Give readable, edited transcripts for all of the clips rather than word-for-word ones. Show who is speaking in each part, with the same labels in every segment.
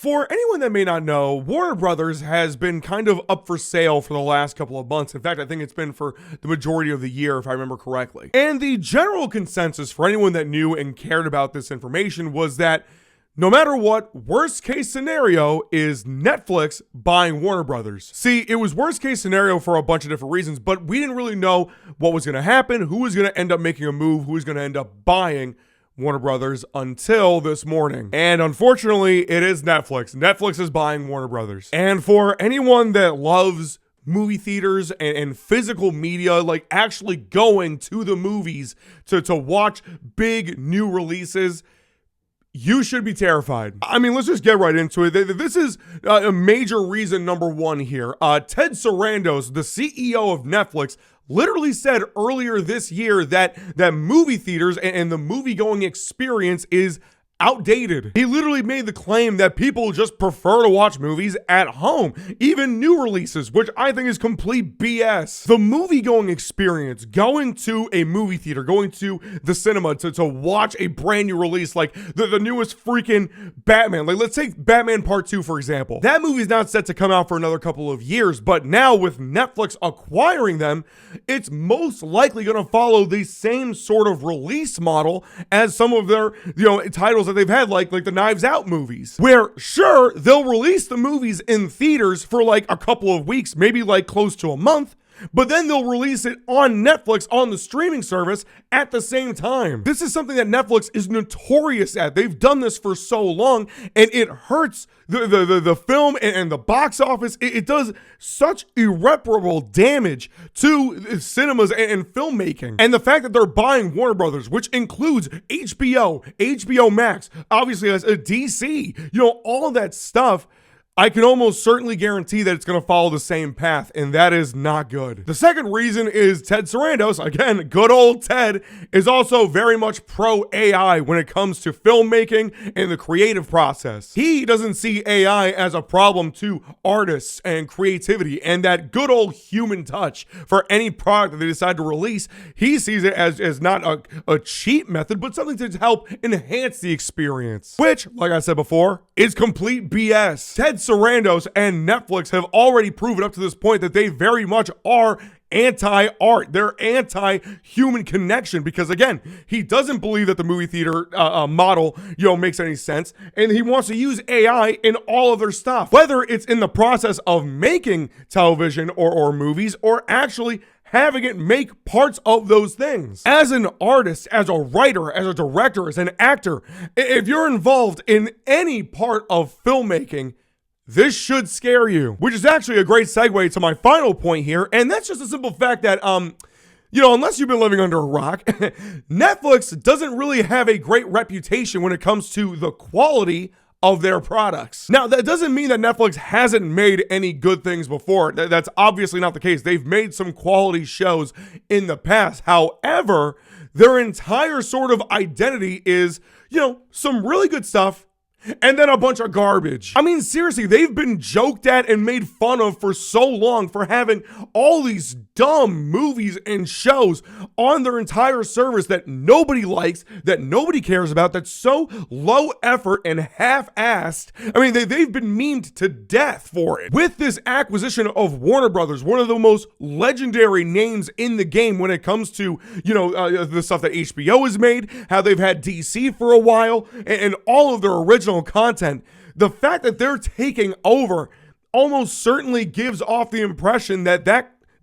Speaker 1: For anyone that may not know, Warner Brothers has been kind of up for sale for the last couple of months. In fact, I think it's been for the majority of the year, if I remember correctly. And the general consensus for anyone that knew and cared about this information was that no matter what, worst case scenario is Netflix buying Warner Brothers. See, it was worst case scenario for a bunch of different reasons, but we didn't really know what was going to happen, who was going to end up making a move, who was going to end up buying Warner Brothers until this morning. And unfortunately, it is Netflix. Netflix is buying Warner Brothers. And for anyone that loves movie theaters and physical media, like actually going to the movies to watch big new releases, you should be terrified. I mean, let's just get right into it. This is a major reason number one here. Ted Sarandos, the CEO of Netflix, literally said earlier this year that movie theaters and the movie-going experience is outdated. He literally made the claim that people just prefer to watch movies at home, even new releases, which I think is complete BS. The movie-going experience, going to a movie theater, going to the cinema to watch a brand new release like the newest freaking Batman. Like, let's take Batman Part 2, for example. That movie's not set to come out for another couple of years, but now with Netflix acquiring them, it's most likely going to follow the same sort of release model as some of their, titles that they've had, like the Knives Out movies, where sure, they'll release the movies in theaters for like a couple of weeks, maybe like close to a month, but then they'll release it on Netflix on the streaming service at the same time. This is something that Netflix is notorious at. They've done this for so long, and it hurts the film and the box office. It does such irreparable damage to cinemas and filmmaking. And the fact that they're buying Warner Brothers, which includes HBO Max, obviously as a DC, all of that stuff, I can almost certainly guarantee that it's going to follow the same path, and that is not good. The second reason is Ted Sarandos, again, good old Ted, is also very much pro-AI when it comes to filmmaking and the creative process. He doesn't see AI as a problem to artists and creativity and that good old human touch for any product that they decide to release. He sees it as not a cheap method, but something to help enhance the experience, which, like I said before, is complete BS. Ted Sarandos and Netflix have already proven up to this point that they very much are anti-art. They're anti-human connection because, again, he doesn't believe that the movie theater model, makes any sense, and he wants to use AI in all of their stuff, whether it's in the process of making television or movies or actually having it make parts of those things. As an artist, as a writer, as a director, as an actor, if you're involved in any part of filmmaking, this should scare you, which is actually a great segue to my final point here. And that's just a simple fact that, unless you've been living under a rock, Netflix doesn't really have a great reputation when it comes to the quality of their products. Now, that doesn't mean that Netflix hasn't made any good things before. That's obviously not the case. They've made some quality shows in the past. However, their entire sort of identity is, some really good stuff and then a bunch of garbage. I mean, seriously, they've been joked at and made fun of for so long for having all these dumb movies and shows on their entire service that nobody likes, that nobody cares about, that's so low effort and half-assed. I mean, they've been memed to death for it. With this acquisition of Warner Brothers, one of the most legendary names in the game when it comes to, the stuff that HBO has made, how they've had DC for a while, and all of their original content, the fact that they're taking over almost certainly gives off the impression that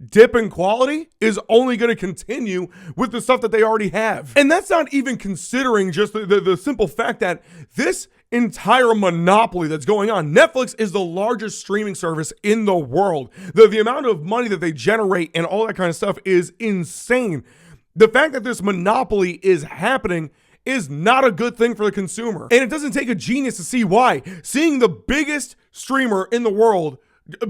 Speaker 1: dip in quality is only going to continue with the stuff that they already have. And that's not even considering just the simple fact that this entire monopoly that's going on. Netflix is the largest streaming service in the world. The amount of money that they generate and all that kind of stuff is insane. The fact that this monopoly is happening is not a good thing for the consumer. And it doesn't take a genius to see why. Seeing the biggest streamer in the world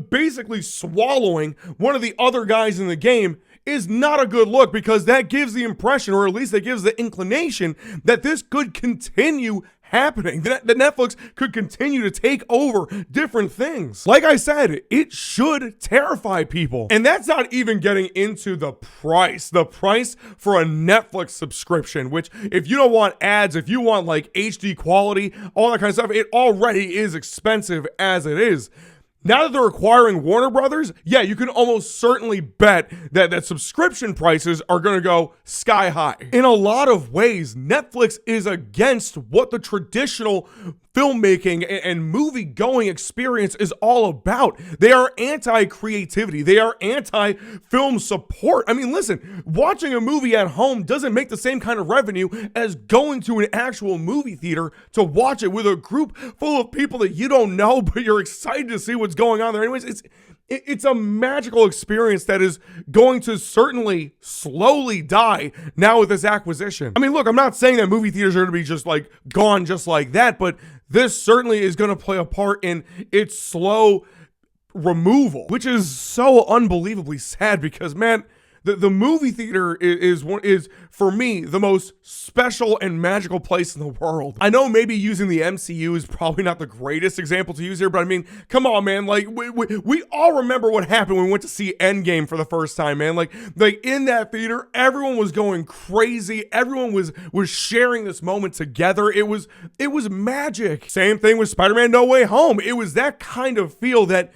Speaker 1: basically swallowing one of the other guys in the game is not a good look, because that gives the impression, or at least that gives the inclination, that this could continue happening, that Netflix could continue to take over different things. Like I said, it should terrify people. And that's not even getting into the price for a Netflix subscription, which if you don't want ads, if you want like HD quality, all that kind of stuff, it already is expensive as it is. Now that they're acquiring Warner Brothers, yeah, you can almost certainly bet that subscription prices are going to go sky high. In a lot of ways, Netflix is against what the traditional filmmaking and movie-going experience is all about. They are anti-creativity. They are anti-film support. I mean, listen, watching a movie at home doesn't make the same kind of revenue as going to an actual movie theater to watch it with a group full of people that you don't know, but you're excited to see what's going on there. Anyways, it's a magical experience that is going to certainly slowly die now with this acquisition. I mean, look, I'm not saying that movie theaters are going to be just like gone just like that, but this certainly is going to play a part in its slow removal, which is so unbelievably sad because, man, the movie theater is for me the most special and magical place in the world. I know maybe using the MCU is probably not the greatest example to use here, but I mean, come on, man. Like we all remember what happened when we went to see Endgame for the first time, man. Like in that theater, everyone was going crazy. Everyone was sharing this moment together. It was magic. Same thing with Spider-Man No Way Home. It was that kind of feel that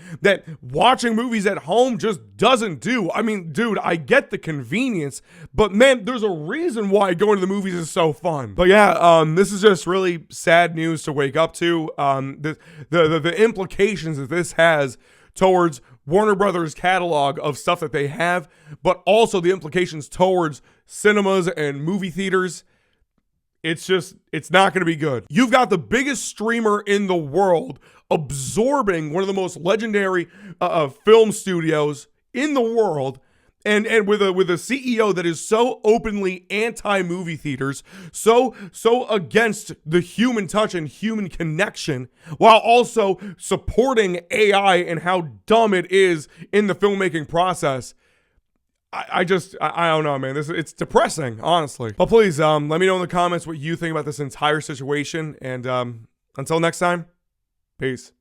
Speaker 1: watching movies at home just doesn't do. I mean, dude, I get the convenience, but man, there's a reason why going to the movies is so fun. But yeah, this is just really sad news to wake up to. The implications that this has towards Warner Brothers' catalog of stuff that they have, but also the implications towards cinemas and movie theaters. It's not going to be good. You've got the biggest streamer in the world absorbing one of the most legendary film studios in the world, and with a CEO that is so openly anti-movie theaters, so against the human touch and human connection, while also supporting AI and how dumb it is in the filmmaking process. I don't know, man. It's depressing, honestly. But please, let me know in the comments what you think about this entire situation. And until next time, peace.